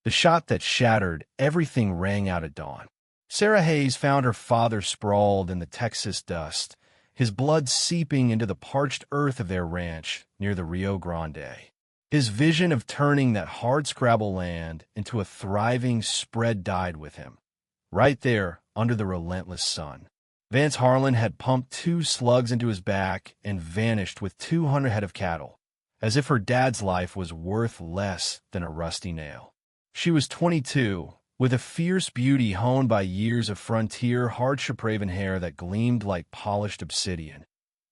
The shot that shattered everything rang out at dawn. Sarah Hayes found her father sprawled in the Texas dust, his blood seeping into the parched earth of their ranch near the Rio Grande. His vision of turning that hardscrabble land into a thriving spread died with him. Right there, under the relentless sun. Vance Harlan had pumped 2 slugs into his back and vanished with 200 head of cattle, as if her dad's life was worth less than a rusty nail. She was 22, with a fierce beauty honed by years of frontier, hardship-raven hair that gleamed like polished obsidian,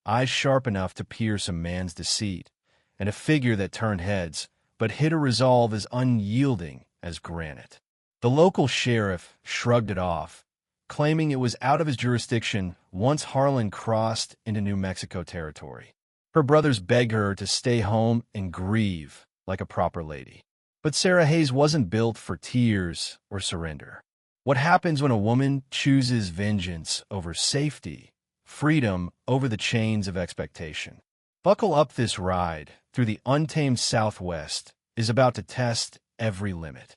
eyes sharp enough to pierce a man's deceit, and a figure that turned heads, but hid a resolve as unyielding as granite. The local sheriff shrugged it off, claiming it was out of his jurisdiction once Harlan crossed into New Mexico territory. Her brothers begged her to stay home and grieve like a proper lady. But Sarah Hayes wasn't built for tears or surrender. What happens when a woman chooses vengeance over safety, freedom over the chains of expectation? Buckle up, this ride through the untamed Southwest is about to test every limit.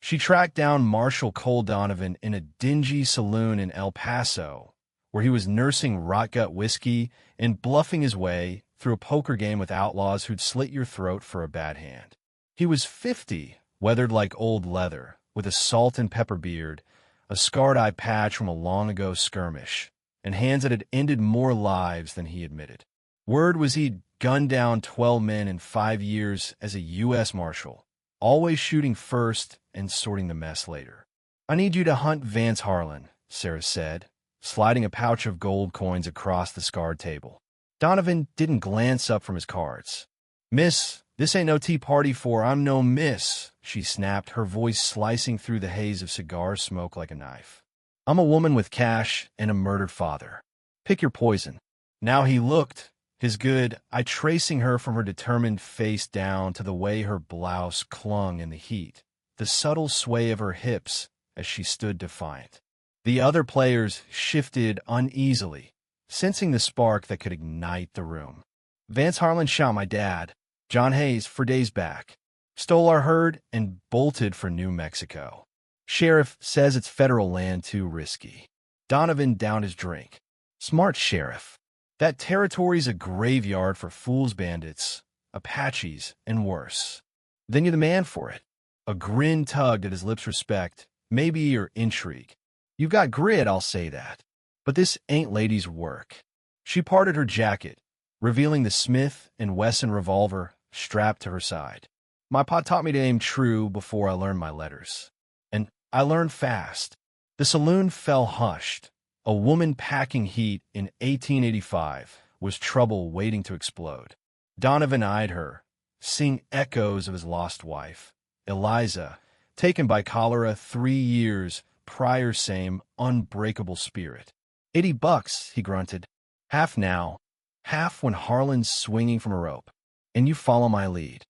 She tracked down Marshall Cole Donovan in a dingy saloon in El Paso, where he was nursing rot-gut whiskey and bluffing his way through a poker game with outlaws who'd slit your throat for a bad hand. He was 50, weathered like old leather, with a salt and pepper beard, a scarred eye patch from a long-ago skirmish, and hands that had ended more lives than he admitted. Word was he'd gunned down 12 men in 5 years as a U.S. Marshal, always shooting first and sorting the mess later. "I need you to hunt Vance Harlan," Sarah said, sliding a pouch of gold coins across the scarred table. Donovan didn't glance up from his cards. "Miss, this ain't no tea party for I'm no miss," she snapped, her voice slicing through the haze of cigar smoke like a knife. "I'm a woman with cash and a murdered father. Pick your poison." Now he looked, his good eye tracing her from her determined face down to the way her blouse clung in the heat, the subtle sway of her hips as she stood defiant. The other players shifted uneasily, sensing the spark that could ignite the room. "Vance Harlan shot my dad, John Hayes, 4 days back. Stole our herd and bolted for New Mexico. Sheriff says it's federal land too risky." Donovan downed his drink. "Smart sheriff. That territory's a graveyard for fools, bandits, Apaches, and worse. Then you're the man for it." A grin tugged at his lips. "Respect, maybe your intrigue. You've got grit, I'll say that. But this ain't ladies' work." She parted her jacket, revealing the Smith & Wesson revolver strapped to her side. "My pa taught me to aim true before I learned my letters. And I learned fast." The saloon fell hushed. A woman packing heat in 1885 was trouble waiting to explode. Donovan eyed her, seeing echoes of his lost wife, Eliza, taken by cholera 3 years prior. Same unbreakable spirit. $80, he grunted. "Half now, half when Harlan's swinging from a rope. And you follow my lead.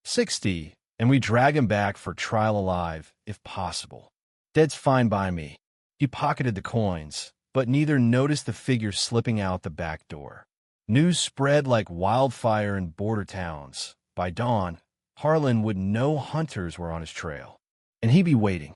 60, and we drag him back for trial alive, if possible. Dead's fine by me." He pocketed the coins, but neither noticed the figure slipping out the back door. News spread like wildfire in border towns. By dawn, Harlan would know hunters were on his trail, and he'd be waiting.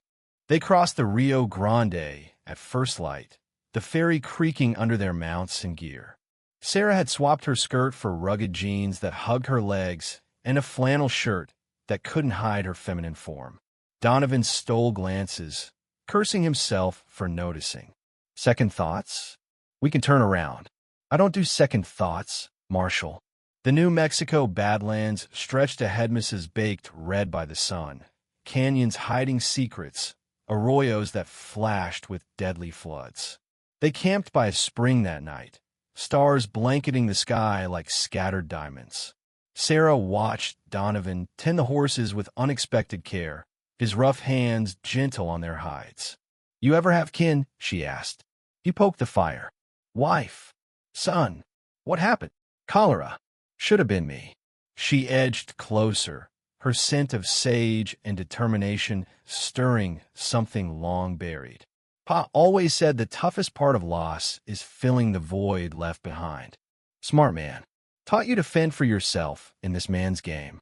They crossed the Rio Grande at first light, the ferry creaking under their mounts and gear. Sarah had swapped her skirt for rugged jeans that hugged her legs and a flannel shirt that couldn't hide her feminine form. Donovan stole glances, cursing himself for noticing. "Second thoughts? We can turn around." "I don't do second thoughts, Marshal." The New Mexico Badlands stretched ahead, Mrs. baked red by the sun, canyons hiding secrets, arroyos that flashed with deadly floods. They camped by a spring that night, stars blanketing the sky like scattered diamonds. Sarah watched Donovan tend the horses with unexpected care, his rough hands gentle on their hides. "You ever have kin?" she asked. He poked the fire. "Wife. Son. What happened?" "Cholera. Should have been me." She edged closer, her scent of sage and determination stirring something long buried. "Pa always said the toughest part of loss is filling the void left behind. Smart man. Taught you to fend for yourself in this man's game."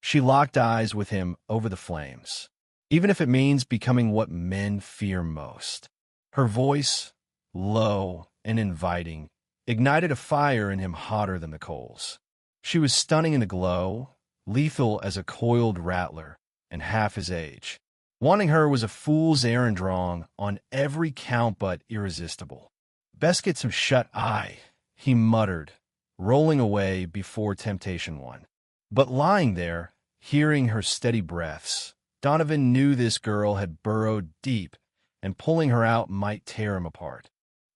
She locked eyes with him over the flames. even if it means becoming what men fear most. Her voice, low and inviting, ignited a fire in him hotter than the coals. She was stunning in the glow, lethal as a coiled rattler, and half his age. Wanting her was a fool's errand wrong on every count but irresistible. Best get some shut-eye, he muttered, rolling away before temptation won. But lying there, hearing her steady breaths, Donovan knew this girl had burrowed deep, and pulling her out might tear him apart.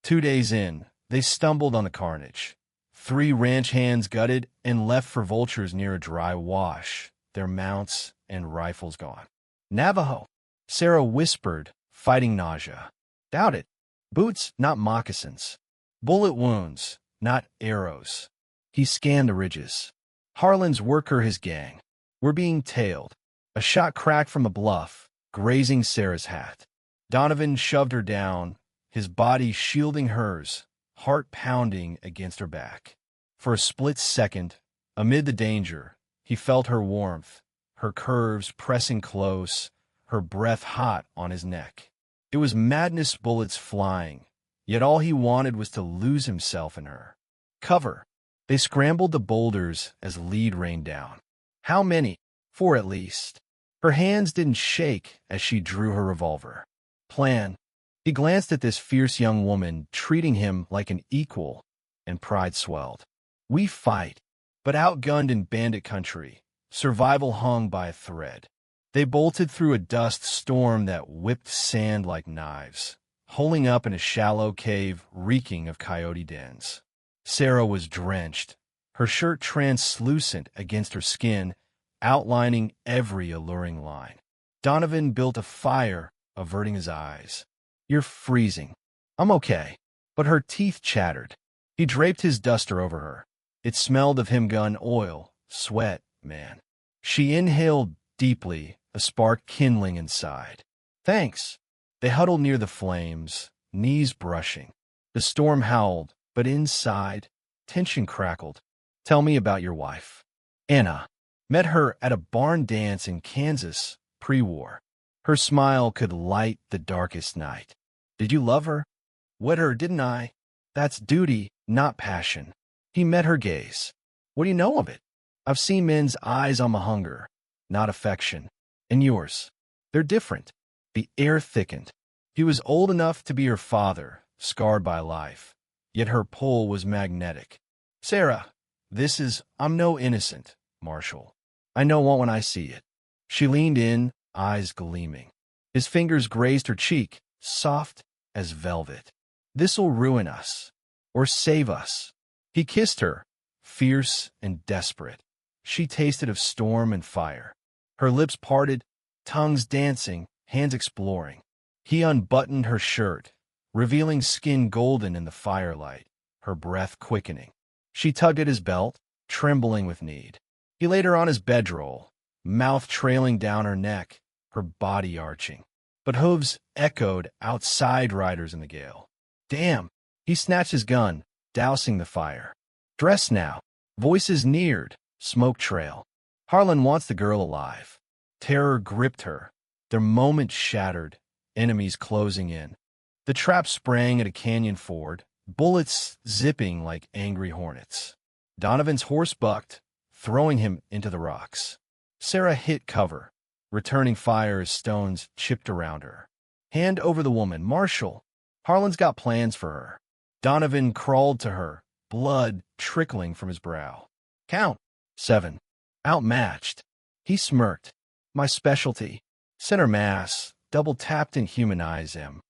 2 days in, they stumbled on the carnage. 3 ranch hands gutted and left for vultures near a dry wash, their mounts and rifles gone. Navajo, Sarah whispered, fighting nausea. Doubt it. Boots, not moccasins. Bullet wounds, not arrows. He scanned the ridges. Harlan's worker his gang. We're being tailed. A shot cracked from the bluff, grazing Sarah's hat. Donovan shoved her down, his body shielding hers, heart pounding against her back. For a split second, amid the danger, he felt her warmth, her curves pressing close, her breath hot on his neck. It was madness, bullets flying, yet all he wanted was to lose himself in her. Cover. They scrambled the boulders as lead rained down. How many? 4 at least. Her hands didn't shake as she drew her revolver. Plan. He glanced at this fierce young woman, treating him like an equal, and pride swelled. We fight, but outgunned in bandit country, survival hung by a thread. They bolted through a dust storm that whipped sand like knives, holing up in a shallow cave reeking of coyote dens. Sarah was drenched, her shirt translucent against her skin, outlining every alluring line. Donovan built a fire, averting his eyes. You're freezing. I'm okay. But her teeth chattered. He draped his duster over her. It smelled of him gun oil, sweat, man. She inhaled deeply, a spark kindling inside. Thanks. They huddled near the flames, knees brushing. The storm howled, but inside, tension crackled. Tell me about your wife. Anna. Met her at a barn dance in Kansas, pre-war. Her smile could light the darkest night. Did you love her? Wed her, didn't I? That's duty, not passion. He met her gaze. What do you know of it? I've seen men's eyes on the hunger, not affection. And yours. They're different. The air thickened. He was old enough to be her father, scarred by life. Yet her pull was magnetic. Sarah, I'm no innocent, Marshall. I know one when I see it. She leaned in, eyes gleaming. His fingers grazed her cheek, soft as velvet. This'll ruin us, or save us. He kissed her, fierce and desperate. She tasted of storm and fire. Her lips parted, tongues dancing, hands exploring. He unbuttoned her shirt, revealing skin golden in the firelight, her breath quickening. She tugged at his belt, trembling with need. He laid her on his bedroll, mouth trailing down her neck, her body arching. But hooves echoed outside riders in the gale. Damn! He snatched his gun, dousing the fire. Dress now. Voices neared, smoke trail. Harlan wants the girl alive. Terror gripped her. Their moment shattered, enemies closing in. The trap sprang at a canyon ford, bullets zipping like angry hornets. Donovan's horse bucked, throwing him into the rocks. Sarah hit cover, returning fire as stones chipped around her. Hand over the woman. Marshall. Harlan's got plans for her. Donovan crawled to her, blood trickling from his brow. Count. 7. Outmatched. He smirked. My specialty. Center mass, double-tapped and humanized him.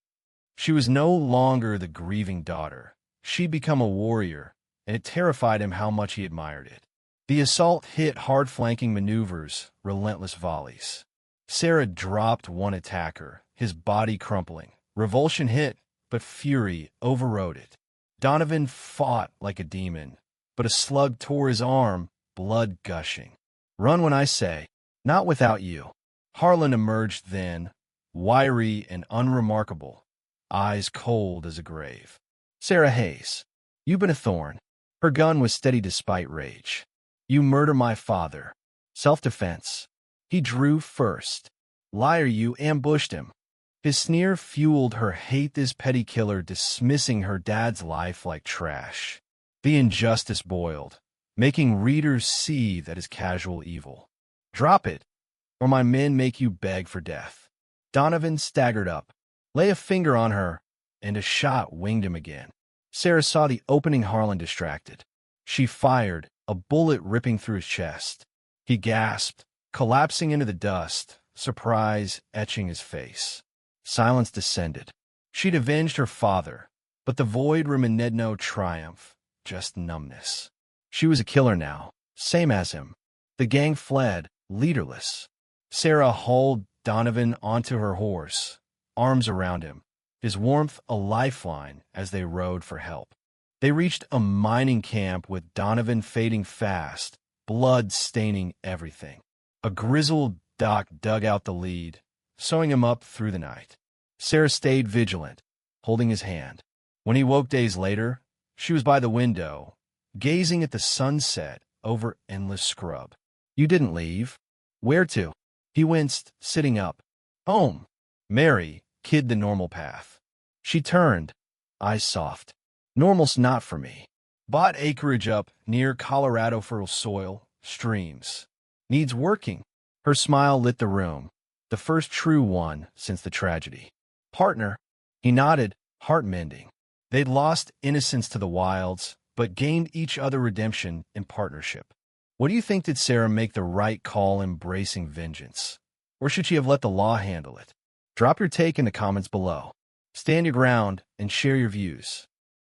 She was no longer the grieving daughter. She'd become a warrior, and it terrified him how much he admired it. The assault hit hard flanking maneuvers, relentless volleys. Sarah dropped one attacker, his body crumpling. Revulsion hit, but fury overrode it. Donovan fought like a demon, but a slug tore his arm, blood gushing. Run when I say, not without you. Harlan emerged then, wiry and unremarkable, eyes cold as a grave. Sarah Hayes, you've been a thorn. Her gun was steady despite rage. You murder my father. Self-defense. He drew first. Liar, you ambushed him. His sneer fueled her hate this petty killer dismissing her dad's life like trash. The injustice boiled, making readers see that is casual evil. Drop it, or my men make you beg for death. Donovan staggered up, lay a finger on her, and a shot winged him again. Sarah saw the opening Harlan distracted. She fired, a bullet ripping through his chest. He gasped, collapsing into the dust, surprise etching his face. Silence descended. She'd avenged her father, but the void remained no triumph, just numbness. She was a killer now, same as him. The gang fled, leaderless. Sarah hauled Donovan onto her horse, arms around him, his warmth a lifeline as they rode for help. They reached a mining camp with Donovan fading fast, blood staining everything. A grizzled Doc dug out the lead, sewing him up through the night. Sarah stayed vigilant, holding his hand. When he woke days later, she was by the window, gazing at the sunset over endless scrub. You didn't leave. Where to? He winced, sitting up. Home. Mary, kid the normal path. She turned, eyes soft. Normal's not for me. Bought acreage up near Colorado fertile soil, streams. Needs working. Her smile lit the room, the first true one since the tragedy. Partner. He nodded, heart-mending. They'd lost innocence to the wilds, but gained each other redemption in partnership. What do you think? Did Sarah make the right call embracing vengeance? Or should she have let the law handle it? Drop your take in the comments below. Stand your ground and share your views.